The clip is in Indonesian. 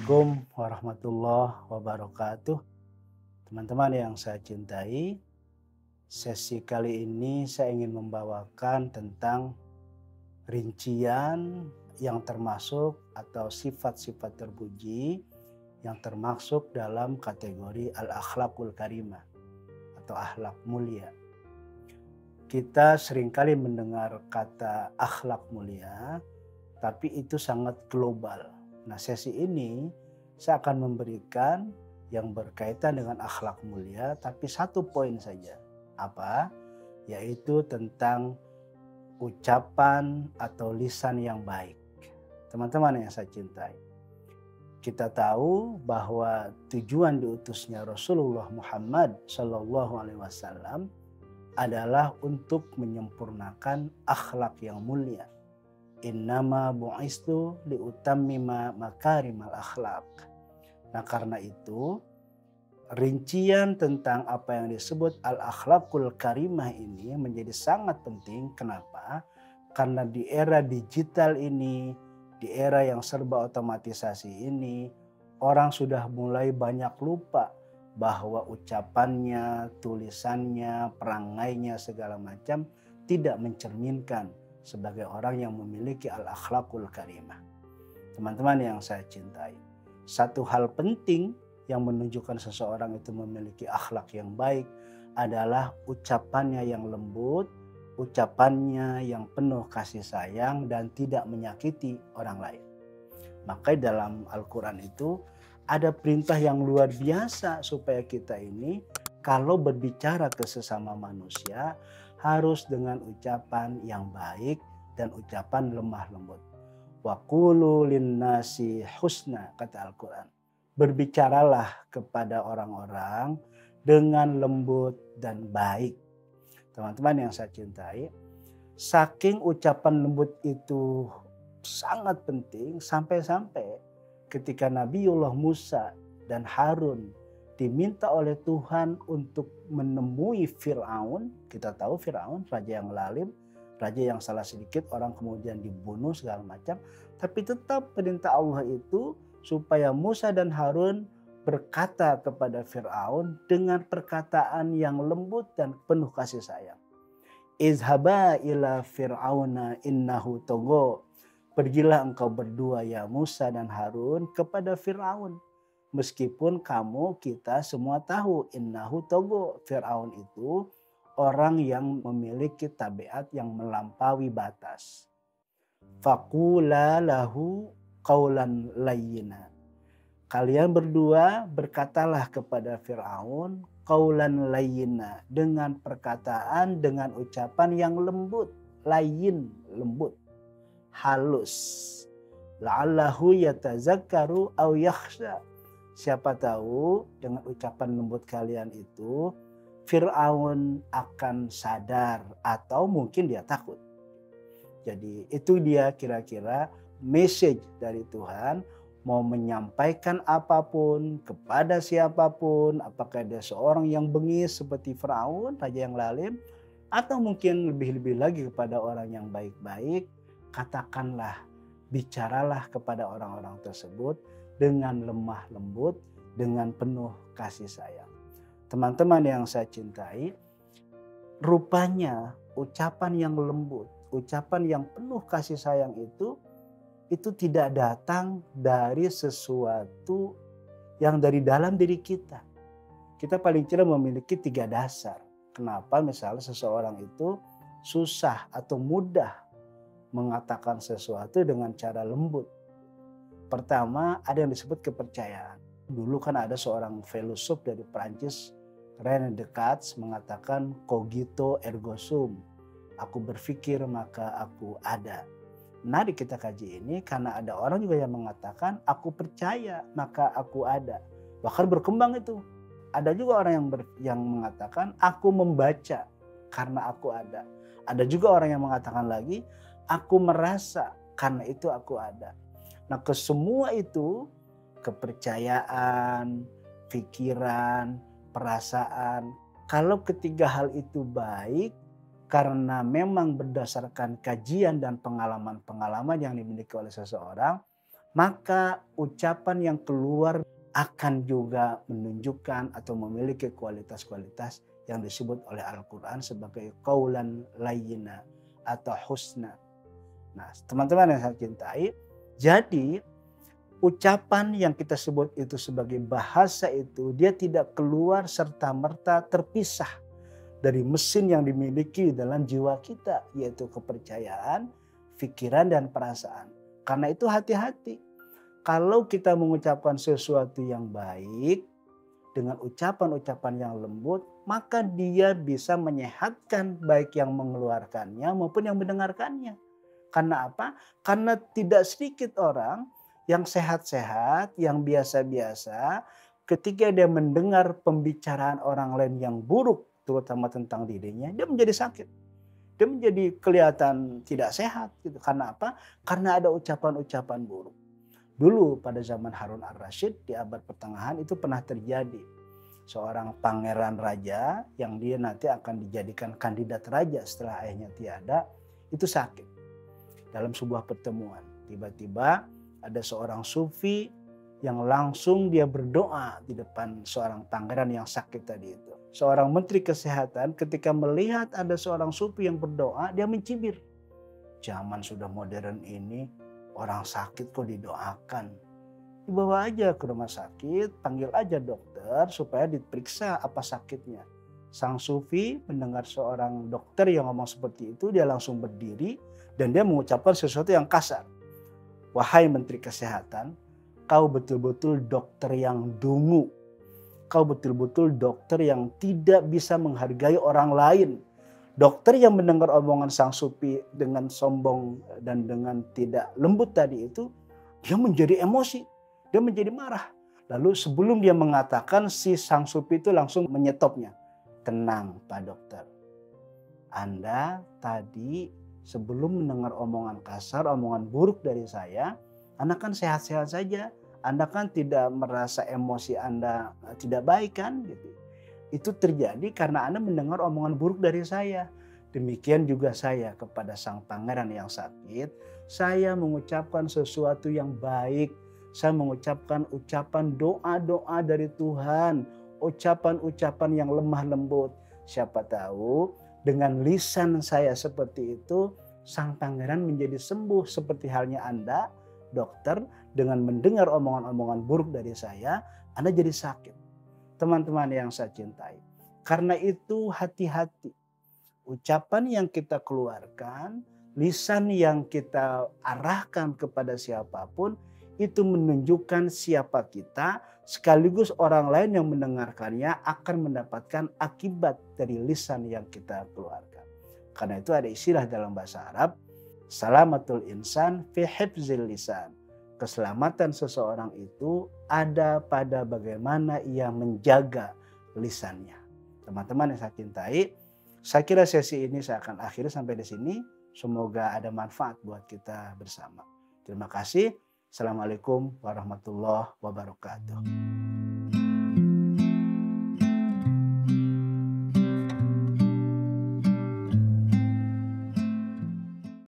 Assalamualaikum warahmatullahi wabarakatuh. Teman-teman yang saya cintai, sesi kali ini saya ingin membawakan tentang rincian yang termasuk atau sifat-sifat terpuji yang termasuk dalam kategori al-akhlakul karimah atau akhlak mulia. Kita seringkali mendengar kata akhlak mulia, tapi itu sangat global. Nah, sesi ini saya akan memberikan yang berkaitan dengan akhlak mulia, tapi satu poin saja. Apa? Yaitu tentang ucapan atau lisan yang baik. Teman-teman yang saya cintai, kita tahu bahwa tujuan diutusnya Rasulullah Muhammad SAW adalah untuk menyempurnakan akhlak yang mulia. Innama bu'istu liutammima makarimal akhlak. Nah, karena itu rincian tentang apa yang disebut al-akhlakul karimah ini menjadi sangat penting. Kenapa? Karena di era digital ini, di era yang serba otomatisasi ini, orang sudah mulai banyak lupa bahwa ucapannya, tulisannya, perangainya segala macam tidak mencerminkan sebagai orang yang memiliki al-akhlakul karimah. Teman-teman yang saya cintai, satu hal penting yang menunjukkan seseorang itu memiliki akhlak yang baik adalah ucapannya yang lembut, ucapannya yang penuh kasih sayang dan tidak menyakiti orang lain. Maka dalam Al-Quran itu ada perintah yang luar biasa supaya kita ini kalau berbicara ke sesama manusia harus dengan ucapan yang baik dan ucapan lemah lembut. Wa qulu linnasi husna, kata Al-Quran. Berbicaralah kepada orang-orang dengan lembut dan baik. Teman-teman yang saya cintai, saking ucapan lembut itu sangat penting sampai-sampai ketika Nabiullah Musa dan Harun diminta oleh Tuhan untuk menemui Fir'aun. Kita tahu Fir'aun raja yang lalim, raja yang salah sedikit orang kemudian dibunuh segala macam. Tapi tetap perintah Allah itu supaya Musa dan Harun berkata kepada Fir'aun dengan perkataan yang lembut dan penuh kasih sayang. Izhaba ila Fir'auna innahu tagha. Pergilah engkau berdua ya Musa dan Harun kepada Fir'aun. Meskipun kita semua tahu innahu tagha. Fir'aun itu orang yang memiliki tabiat yang melampaui batas. Faqula lahu qaulan layyina. Kalian berdua berkatalah kepada Fir'aun qaulan layyina, dengan perkataan, dengan ucapan yang lembut. Layyin, lembut, halus. La'allahu yatazakkaru aw yakhsha. Siapa tahu dengan ucapan lembut kalian itu Fir'aun akan sadar atau mungkin dia takut. Jadi itu dia kira-kira message dari Tuhan, mau menyampaikan apapun kepada siapapun, apakah dia seorang yang bengis seperti Fir'aun, raja yang lalim, atau mungkin lebih-lebih lagi kepada orang yang baik-baik, katakanlah, bicaralah kepada orang-orang tersebut dengan lemah lembut, dengan penuh kasih sayang. Teman-teman yang saya cintai, rupanya ucapan yang lembut, ucapan yang penuh kasih sayang itu tidak datang dari sesuatu yang dari dalam diri kita. Kita paling tidak memiliki 3 dasar. Kenapa misalnya seseorang itu susah atau mudah mengatakan sesuatu dengan cara lembut. Pertama, ada yang disebut kepercayaan. Dulu kan ada seorang filosof dari Prancis, René Descartes, mengatakan cogito ergo sum. Aku berpikir maka aku ada. Menarik kita kaji ini karena ada orang juga yang mengatakan aku percaya maka aku ada. Bahkan berkembang itu. Ada juga orang yang mengatakan aku membaca karena aku ada. Ada juga orang yang mengatakan lagi aku merasa karena itu aku ada. Nah, kesemua itu kepercayaan, pikiran, perasaan, kalau ketiga hal itu baik karena memang berdasarkan kajian dan pengalaman-pengalaman yang dimiliki oleh seseorang, maka ucapan yang keluar akan juga menunjukkan atau memiliki kualitas-kualitas yang disebut oleh Al-Quran sebagai qaulan layyina atau husna. Nah, teman-teman yang saya cintai, jadi ucapan yang kita sebut itu sebagai bahasa itu dia tidak keluar serta-merta terpisah dari mesin yang dimiliki dalam jiwa kita, yaitu kepercayaan, pikiran, dan perasaan. Karena itu hati-hati. Kalau kita mengucapkan sesuatu yang baik dengan ucapan-ucapan yang lembut, maka dia bisa menyehatkan baik yang mengeluarkannya maupun yang mendengarkannya. Karena apa? Karena tidak sedikit orang yang sehat-sehat, yang biasa-biasa, ketika dia mendengar pembicaraan orang lain yang buruk, terutama tentang dirinya, dia menjadi sakit. Dia menjadi kelihatan tidak sehat. Gitu. Karena apa? Karena ada ucapan-ucapan buruk. Dulu pada zaman Harun ar-Rasyid di abad pertengahan itu pernah terjadi. Seorang pangeran raja yang dia nanti akan dijadikan kandidat raja setelah ayahnya tiada, itu sakit. Dalam sebuah pertemuan, tiba-tiba ada seorang sufi yang langsung dia berdoa di depan seorang pangeran yang sakit tadi itu. Seorang menteri kesehatan ketika melihat ada seorang sufi yang berdoa, dia mencibir. Zaman sudah modern ini, orang sakit kok didoakan. Dibawa aja ke rumah sakit, panggil aja dokter supaya diperiksa apa sakitnya. Sang sufi mendengar seorang dokter yang ngomong seperti itu, dia langsung berdiri dan dia mengucapkan sesuatu yang kasar. Wahai Menteri Kesehatan, kau betul-betul dokter yang dungu. Kau betul-betul dokter yang tidak bisa menghargai orang lain. Dokter yang mendengar omongan sang sufi dengan sombong dan dengan tidak lembut tadi itu, dia menjadi emosi, dia menjadi marah. Lalu sebelum dia mengatakan, si sang sufi itu langsung menyetopnya. Tenang Pak Dokter, Anda tadi sebelum mendengar omongan kasar, omongan buruk dari saya, Anda kan sehat-sehat saja. Anda kan tidak merasa emosi Anda tidak baik kan? Gitu. Itu terjadi karena Anda mendengar omongan buruk dari saya. Demikian juga saya kepada sang pangeran yang sakit. Saya mengucapkan sesuatu yang baik. Saya mengucapkan ucapan doa-doa dari Tuhan. Ucapan-ucapan yang lemah lembut. Siapa tahu dengan lisan saya seperti itu, sang pangeran menjadi sembuh seperti halnya Anda, dokter, dengan mendengar omongan-omongan buruk dari saya, Anda jadi sakit. Teman-teman yang saya cintai. Karena itu hati-hati. Ucapan yang kita keluarkan, lisan yang kita arahkan kepada siapapun, itu menunjukkan siapa kita, sekaligus orang lain yang mendengarkannya akan mendapatkan akibat dari lisan yang kita keluarkan. Karena itu ada istilah dalam bahasa Arab, salamatul insan fi hifzil lisan. Keselamatan seseorang itu ada pada bagaimana ia menjaga lisannya. Teman-teman yang saya cintai, saya kira sesi ini saya akan akhiri sampai di sini. Semoga ada manfaat buat kita bersama. Terima kasih. Assalamualaikum warahmatullahi wabarakatuh.